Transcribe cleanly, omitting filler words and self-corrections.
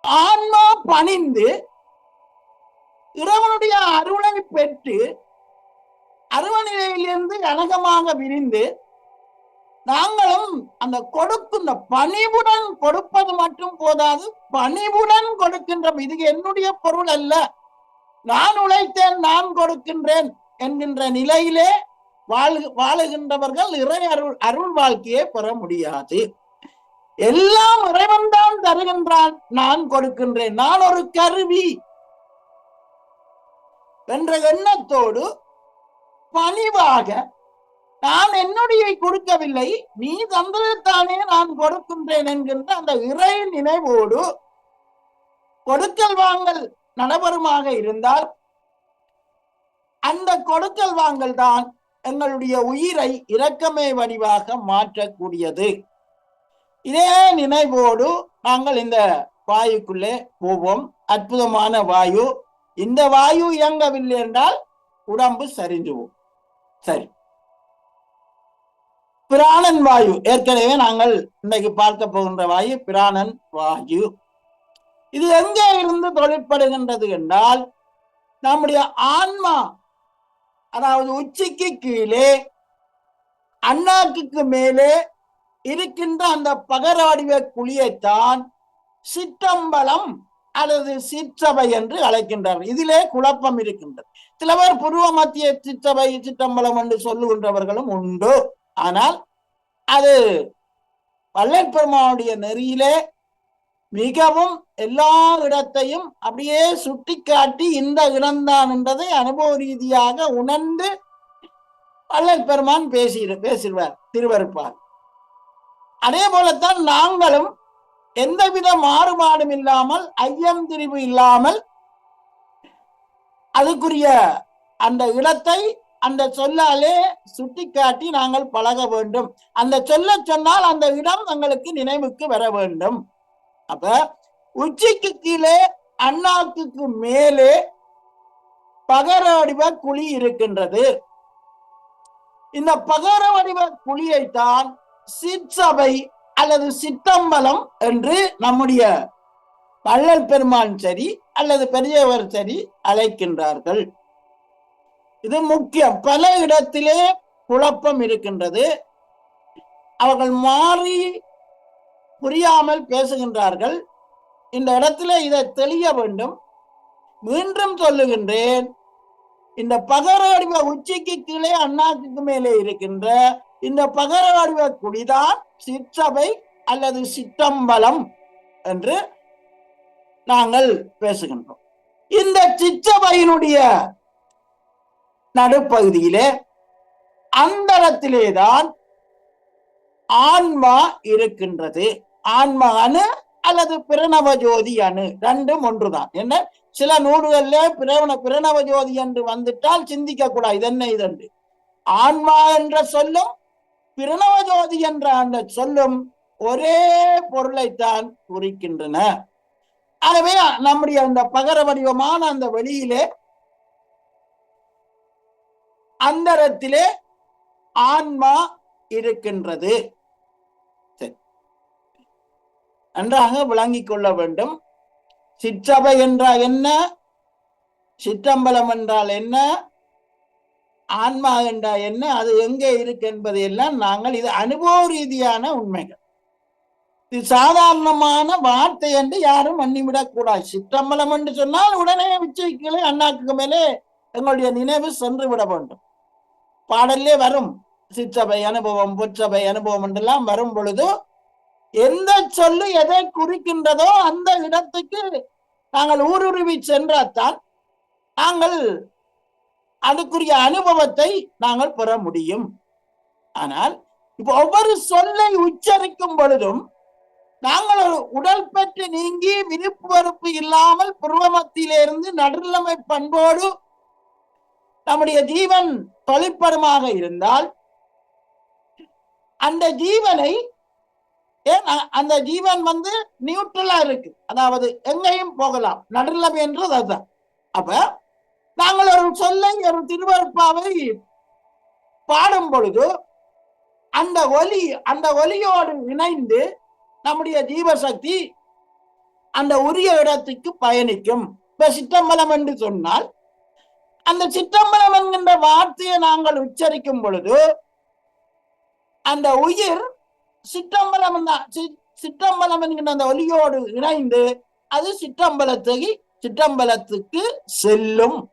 ஆன்மா பணிந்து இறைவனுடைய அருளை பெற்று அருவநிலையிலிருந்து அனகமாக விரிந்து நாங்களும் அந்த கொடுக்கின்ற பணிவுடன் கொடுப்பது மட்டும் போதாது, பணிவுடன் கொடுக்கின்ற இது என்னுடைய பொருள் அல்ல, நான் உழைத்தேன் நான் கொடுக்கின்றேன் என்கின்ற நிலையிலே வாழுகின்றவர்கள் இறை அருள் வாழ்க்கையை பெற முடியாது. எல்லாம் இறைவன் தான் தருகின்றான், நான் கொடுக்கின்றேன், நான் ஒரு கருவி என்ற எண்ணத்தோடு பணிவாக நான் என்னுடைய கொடுக்கவில்லை, நீ தந்ததைத்தானே நான் கொடுக்கின்றேன் என்கின்ற அந்த இறை நினைவோடு கொடுக்கல் வாங்கல் நடைபெறுமாக இருந்தால் அந்த கொடுக்கல் வாங்கல் தான் எங்களுடைய உயிரை இரக்கமே வடிவாக மாற்றக்கூடியது. இதே நினைவோடு நாங்கள் இந்த வாயுக்குள்ளே போவோம். அற்புதமான வாயு. இந்த வாயு இயங்கவில்லை என்றால் உடம்பு சரிஞ்சுவோம். சரி, பிராணன் வாயு ஏற்கனவே நாங்கள் இன்னைக்கு பார்க்க போகின்ற வாயு பிராணன் வாயு. இது எங்கே இருந்து தொழிற்படுகின்றது என்றால் நம்முடைய ஆன்மா, அதாவது உச்சிக்கு கீழே அண்ணாக்குக்கு மேலே இருக்கின்ற அந்த பகராடிவ குழியைத்தான் சிற்றம்பலம் அல்லது சிற்றபை என்று அழைக்கின்றார்கள். இதிலே குழப்பம் இருக்கின்றது. சில பேர் பூர்வ மத்திய சிற்றபை சிற்றம்பலம் என்று சொல்லுகின்றவர்களும் உண்டு. ஆனால் அது வள்ளல் பெருமானுடைய நெறியிலே மிகவும் எல்லா இடத்தையும் அப்படியே சுட்டி காட்டி இந்த இடம்தான் என்றதை அனுபவ ரீதியாக உணர்ந்து வள்ளல் பெருமான் பேசிடுவார் திருவருப்பார். அதே போலத்தான் நாங்களும் எந்தவித மாறுபாடும் இல்லாமல், ஐயம் திரிவு இல்லாமல் அதுக்குரிய அந்த இடத்தை அந்த சொல்லாலே சுட்டிக்காட்டி நாங்கள் பழக வேண்டும். அந்த சொல்ல சொன்னால் அந்த இடம் எங்களுக்கு நினைவுக்கு வர வேண்டும். அப்ப உச்சிக்கு கீழே அண்ணாக்குக்கு மேலே பகர வடிவ குழி இருக்கின்றது. இந்த பகர வடிவ குழியைத்தான் சிற்சபை அல்லது சிற்றம்பலம் என்று நம்முடைய வள்ளல் பெருமான் சரி அல்லது பெரியவர் சரி அழைக்கின்றார்கள். இது முக்கியம். பல இடத்திலே குழப்பம் இருக்கின்றது. அவர்கள் மாறி புரியாமல் பேசுகின்றார்கள். இந்த இடத்துல இதை தெளிய வேண்டும். மீண்டும் சொல்லுகின்றேன், இந்த பகர வடிவ உச்சிக்கு கீழே அண்ணாக்கு மேலே இருக்கின்ற இந்த பகர வடிவ குடிதான் சிற்றபை அல்லது சிற்றம்பலம் என்று நாங்கள் பேசுகின்றோம். இந்த சிற்றபையினுடைய நடுப்பகுதியிலே அந்தரத்திலேதான் ஆன்மா இருக்கின்றது. ஆன்மா அணு அல்லது பிரணவ ஜோதி அணு ரெண்டும் ஒன்றுதான். என்ன, சில நூல்கள்ல பிரணவ ஜோதி என்று வந்துட்டால் சிந்திக்க கூடாது, இதென்ன இதென்று. ஆன்மா என்ற சொல்லும் பிரணவ ஜோதி என்ற அந்த சொல்லும் ஒரே பொருளைத்தான் குறிக்கின்றன. ஆகவே நம்முடைய அந்த பகர வடிவமான அந்த வெளியிலே அந்தரத்திலே ஆன்மா இருக்கின்றது. நன்றாக விளங்கிக் கொள்ள வேண்டும். சிற்றபை என்றால் என்ன, சிற்றம்பலம் என்றால் என்ன, ஆன்மா என்றால் என்ன, அது எங்கே இருக்கு என்பதை எல்லாம் நாங்கள், இது அனுபவ ரீதியான உண்மைகள். இது சாதாரணமான வார்த்தை என்று யாரும் பண்ணிவிடக் கூடாது. சிற்றம்பலம் என்று சொன்னால் உடனே உச்சிக்கு அண்ணாக்கு மேலே எங்களுடைய நினைவு சென்று விட வேண்டும். பாடல்லே வரும் சிற்றபை அனுபவம் பொற்றபை அனுபவம் என்றெல்லாம் வரும் பொழுது எந்த சொல்லு எதை குறிக்கின்றதோ அந்த இடத்துக்கு நாங்கள் ஊடுருவி சென்றால்தான் நாங்கள் அதுக்குரிய அனுபவத்தை நாங்கள் பெற முடியும். ஆனால் இப்ப ஒவ்வொரு சொல்லை உச்சரிக்கும் பொழுதும் நாங்கள் ஒரு உடல் பெற்று நீங்கி விருப்பு வெறுப்பு இல்லாமல் புருவமத்திலிருந்து நடுநிலைமை பண்போடு நம்முடைய ஜீவன் தொழிற்படுமாக இருந்தால் அந்த ஜீவனை, அந்த ஜீவன் நியூட்ரலா இருக்கு, அதாவது எங்கேயும் போகலாம், நடுநிலைமை என்றது அதுதான். அப்ப நாங்கள் ஒரு சொல்லை ஒரு திருவருப்பாவை பாடும் பொழுது அந்த ஒலியோடு இணைந்து நம்முடைய ஜீவசக்தி அந்த உரிய இடத்துக்கு பயணிக்கும். இப்ப சிற்றம்பலம் என்று சொன்னால் அந்த சிற்றம்பலம் என்கின்ற வார்த்தையை நாங்கள் உச்சரிக்கும் பொழுது அந்த உயிர் சிற்றம்பலம் சிற்றம்பலம் என்கின்ற அந்த ஒலியோடு இணைந்து அது சிற்றம்பலத்துக்கு செல்லும்